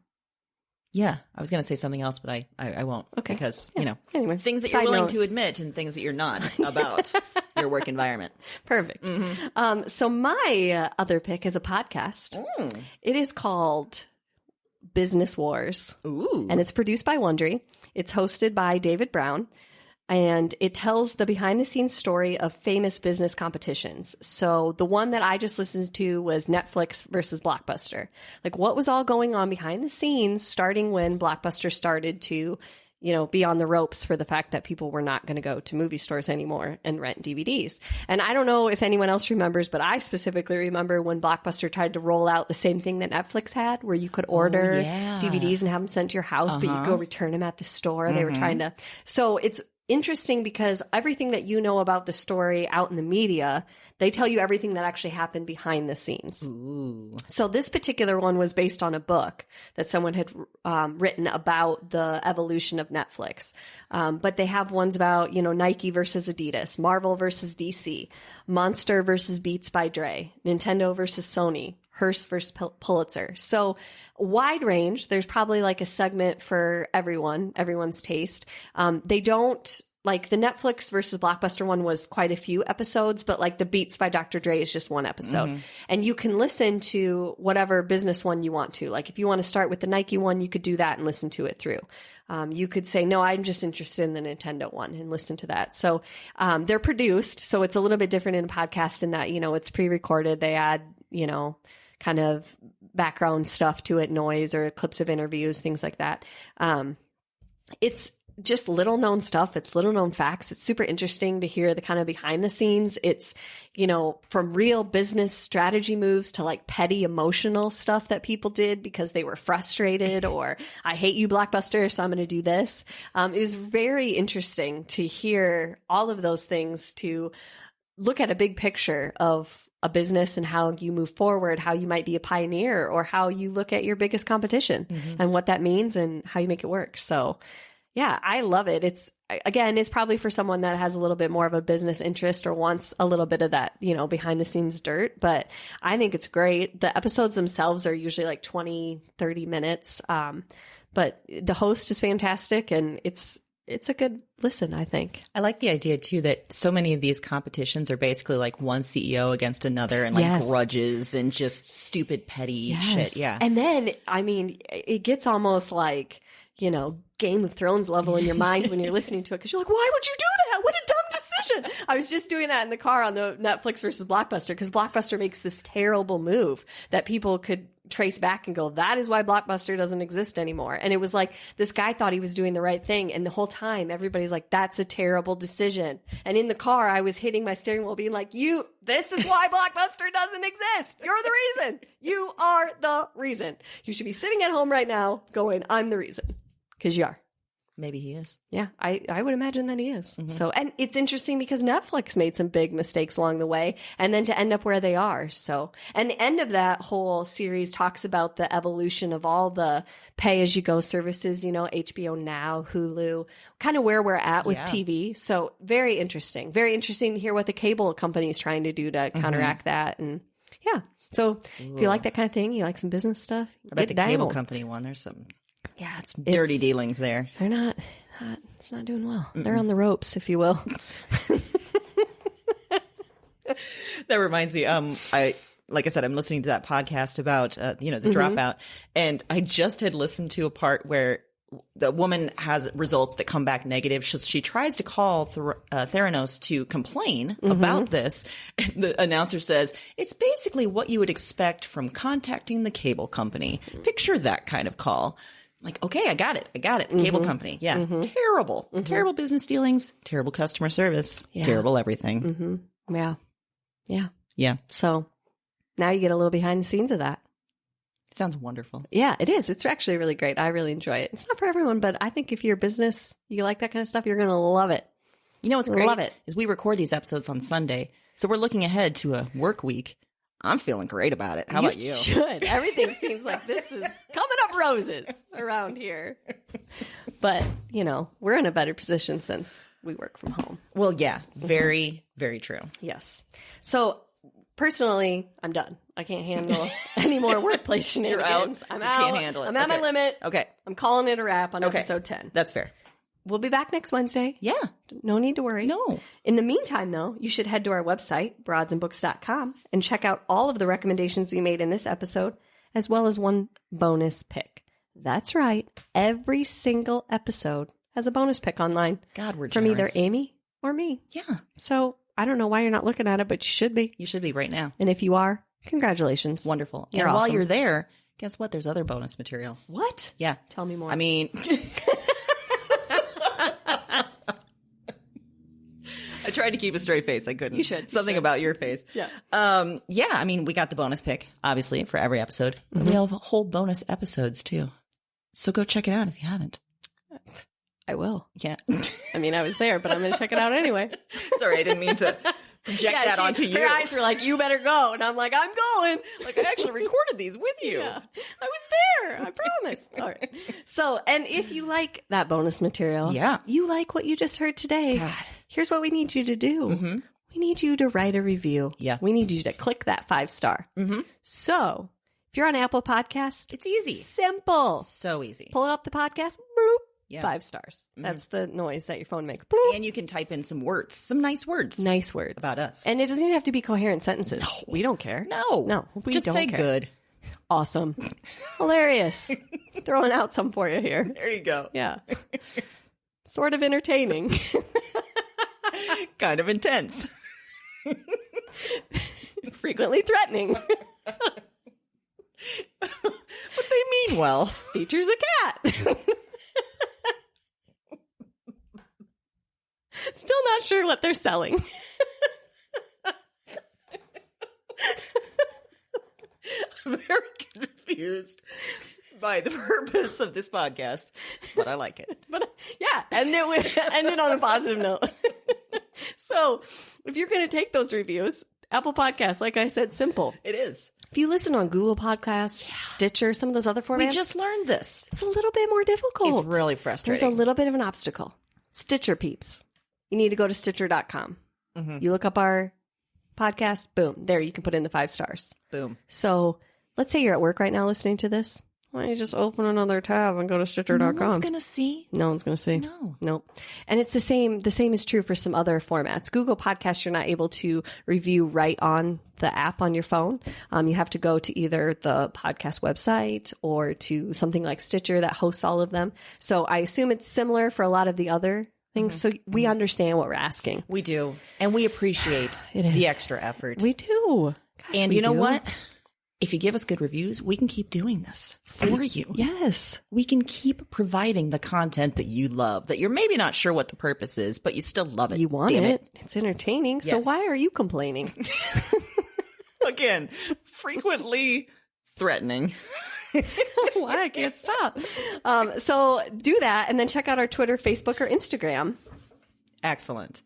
Yeah. I was going to say something else, but I won't. Okay. Because, Anyway, things that you're side willing note. to admit and things that you're not about your work environment. Perfect. So my other pick is a podcast. It is called Business Wars. Ooh. And it's produced by Wondery. It's hosted by David Brown. And it tells the behind-the-scenes story of famous business competitions. So the one that I just listened to was Netflix versus Blockbuster. Like, what was all going on behind the scenes, starting when Blockbuster started to, be on the ropes for the fact that people were not going to go to movie stores anymore and rent DVDs. And I don't know if anyone else remembers, but I specifically remember when Blockbuster tried to roll out the same thing that Netflix had, where you could order yeah. DVDs and have them sent to your house, but you could go return them at the store. They were trying to. So it's interesting because everything that you know about the story out in the media, they tell you everything that actually happened behind the scenes. Ooh. So this particular one was based on a book that someone had written about the evolution of Netflix. But they have ones about, Nike versus Adidas, Marvel versus DC, Monster versus Beats by Dre, Nintendo versus Sony, Hearst versus Pulitzer. So wide range. There's probably like a segment for everyone's taste. They don't, like the Netflix versus Blockbuster one was quite a few episodes, but like the Beats by Dr. Dre is just one episode. And you can listen to whatever business one you want to. Like if you want to start with the Nike one, you could do that and listen to it through. You could say, no, I'm just interested in the Nintendo one and listen to that. So they're produced. So it's a little bit different in a podcast in that, it's pre-recorded. They add, kind of background stuff to it, noise or clips of interviews, things like that. It's just little known stuff. It's little known facts. It's super interesting to hear the kind of behind the scenes. It's, from real business strategy moves to like petty emotional stuff that people did because they were frustrated or I hate you, Blockbuster, so I'm going to do this. It was very interesting to hear all of those things, to look at a big picture of a business and how you move forward, how you might be a pioneer, or how you look at your biggest competition and what that means and how you make it work. So yeah, I love it. It's probably for someone that has a little bit more of a business interest or wants a little bit of that, behind the scenes dirt, but I think it's great. The episodes themselves are usually like 20, 30 minutes. But the host is fantastic and it's a good listen, I think. I like the idea too that so many of these competitions are basically like one CEO against another and like grudges and just stupid petty shit. Yeah. And then, it gets almost like, Game of Thrones level in your mind when you're listening to it, because you're like, why would you do that? What a dumb decision. I was just doing that in the car on the Netflix versus Blockbuster, because Blockbuster makes this terrible move that people could trace back and go, that is why Blockbuster doesn't exist anymore. And it was like, this guy thought he was doing the right thing. And the whole time, everybody's like, that's a terrible decision. And in the car, I was hitting my steering wheel being like, this is why Blockbuster doesn't exist. You're the reason. You are the reason. You should be sitting at home right now going, I'm the reason. Because you are. Maybe he is. Yeah, I would imagine that he is. So, and it's interesting because Netflix made some big mistakes along the way, and then to end up where they are. So, and the end of that whole series talks about the evolution of all the pay-as-you-go services, HBO Now, Hulu, kind of where we're at with TV. So very interesting. Very interesting to hear what the cable company is trying to do to counteract that. And yeah, so if you like that kind of thing, you like some business stuff, I bet the cable company one, there's some... Yeah, it's dirty dealings there. They're not it's not doing well. They're on the ropes, if you will. That reminds me, like I said, I'm listening to that podcast about, the dropout. And I just had listened to a part where the woman has results that come back negative. She tries to call Theranos to complain about this. And the announcer says, it's basically what you would expect from contacting the cable company. Picture that kind of call. Like, okay, I got it. The cable company. Yeah. Terrible. Terrible business dealings. Terrible customer service. Yeah. Terrible everything. Yeah. Yeah. Yeah. So now you get a little behind the scenes of that. Sounds wonderful. Yeah, it is. It's actually really great. I really enjoy it. It's not for everyone, but I think if you're a business, you like that kind of stuff, you're going to love it. You know what's great? Love it. Is we record these episodes on Sunday. So we're looking ahead to a work week. I'm feeling great about it. How about you? You should. Everything seems like this is coming up roses around here. But, we're in a better position since we work from home. Well, yeah. Very, very true. Yes. So, personally, I'm done. I can't handle any more workplace shenanigans. I'm out. Can't handle it. I'm at my limit. Okay. I'm calling it a wrap on episode 10. That's fair. We'll be back next Wednesday. Yeah. No need to worry. No. In the meantime, though, you should head to our website, broadsandbooks.com, and check out all of the recommendations we made in this episode, as well as one bonus pick. That's right. Every single episode has a bonus pick online. God, we're from generous. either Amy or me. Yeah. So I don't know why you're not looking at it, but you should be. You should be right now. And if you are, congratulations. Wonderful. You're and awesome. while you're there, guess what? There's other bonus material. What? Yeah. Tell me more. I mean... I tried to keep a straight face. I couldn't. You should. Something about your face. Yeah. Yeah, I mean, we got the bonus pick, obviously, for every episode. But we have whole bonus episodes, too. So go check it out if you haven't. I will. Yeah. I mean, I was there, but I'm going to check it out anyway. Sorry, I didn't mean to project that onto you. Her eyes were like, you better go. And I'm like, I'm going. Like, I actually recorded these with you. Yeah. I was there. I promise. All right. So, and if you like that bonus material, you like what you just heard today, God. Here's what we need you to do. We need you to write a review. Yeah. We need you to click that 5-star. So, if you're on Apple Podcasts, It's easy. Simple. So easy. Pull up the podcast, bloop, Yeah. 5 stars. That's the noise that your phone makes. Bloop. And you can type in some words, some nice words. Nice words. About us. And it doesn't even have to be coherent sentences. No. We don't care. No. We Just don't say care. good. Awesome. Hilarious. Throwing out some for you here. There you go. Yeah. Sort of entertaining. Kind of intense. Frequently threatening. But they mean well. Features a cat. Still not sure what they're selling. I'm very confused by the purpose of this podcast, but I like it. But yeah, and then on a positive note. So if you're going to take those reviews, Apple Podcasts, like I said, simple. It is. If you listen on Google Podcasts, Stitcher, some of those other formats, We just learned this. it's a little bit more difficult. It's really frustrating. There's a little bit of an obstacle. Stitcher peeps. You need to go to Stitcher.com. You look up our podcast, boom, there you can put in the 5 stars. Boom. So let's say you're at work right now listening to this. Why don't you just open another tab and go to Stitcher.com? No one's going to see. No one's going to see. No. Nope. And it's the same. The same is true for some other formats. Google Podcasts, you're not able to review right on the app on your phone. You have to go to either the podcast website or to something like Stitcher that hosts all of them. So I assume it's similar for a lot of the other things. So we understand what we're asking. We do. And we appreciate It is. the extra effort. We do. Gosh, and we you know do. what? If you give us good reviews, we can keep doing this for you. Yes. We can keep providing the content that you love, that you're maybe not sure what the purpose is, but you still love it. You want Damn it. It's entertaining. So Yes. why are you complaining? Again, frequently threatening. Why? I can't stop. So do that and then check out our Twitter, Facebook, or Instagram. Excellent.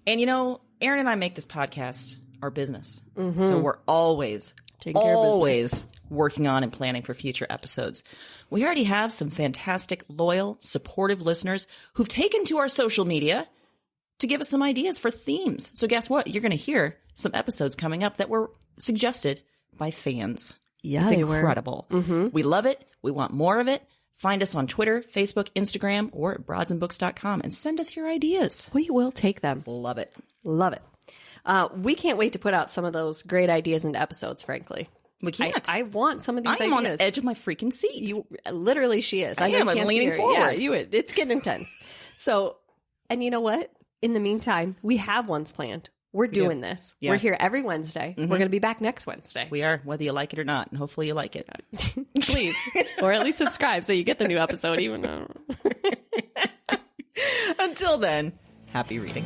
And you know, Erin and I make this podcast our business. So we're always Taking care of business. working on and planning for future episodes. We already have some fantastic, loyal, supportive listeners who've taken to our social media to give us some ideas for themes. So guess what? You're going to hear some episodes coming up that were suggested by fans. Yeah, It's they were. incredible. We love it. We want more of it. Find us on Twitter, Facebook, Instagram, or at broadsandbooks.com and send us your ideas. We will take them. Love it. Love it. We can't wait to put out some of those great ideas into episodes, frankly. We can't. I want some of these I am on ideas. the edge of my freaking seat. You literally, she is. I know am. you I'm can't see leaning her. forward. Yeah, it's getting intense. So, and you know what? In the meantime, we have ones planned. We're doing this. Yeah. We're here every Wednesday. We're going to be back next Wednesday. We are, whether you like it or not, and hopefully you like it. Please, or at least subscribe so you get the new episode. Even though. Until then, happy reading.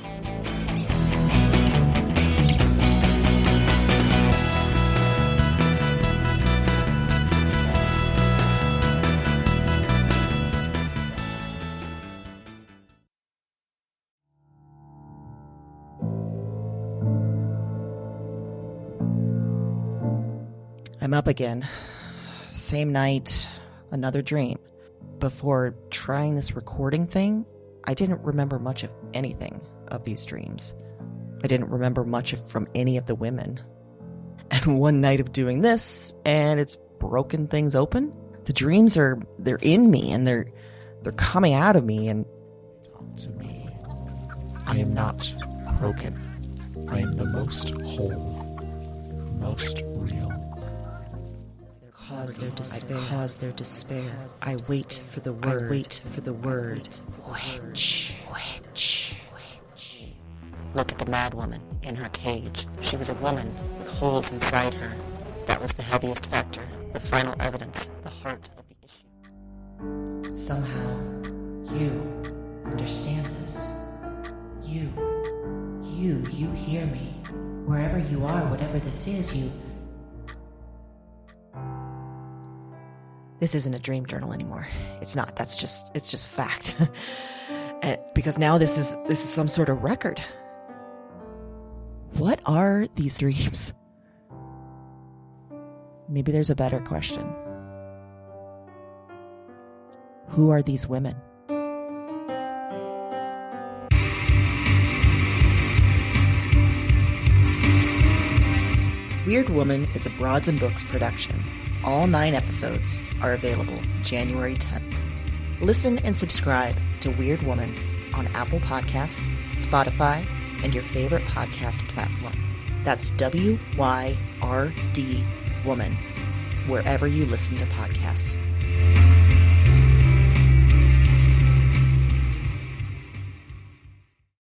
I'm up again. Same night, another dream. Before trying this recording thing, I didn't remember much of anything of these dreams. I didn't remember much from any of the women. And one night of doing this, and it's broken things open. The dreams they're in me, and they're coming out of me, and To me, I am not broken. I am the most whole, most real. cause their despair. I wait for the word. Witch. Look at the mad woman in her cage. She was a woman with holes inside her. That was the heaviest factor, the final evidence, the heart of the issue. Somehow, you understand this. You hear me. Wherever you are, whatever this is, you... This isn't a dream journal anymore. It's not. It's just fact. Because now this is some sort of record. What are these dreams? Maybe there's a better question. Who are these women? Weird Woman is a Broads and Books production. All 9 episodes are available January 10th. Listen and subscribe to Weird Woman on Apple Podcasts, Spotify, and your favorite podcast platform. That's WYRD Woman, wherever you listen to podcasts.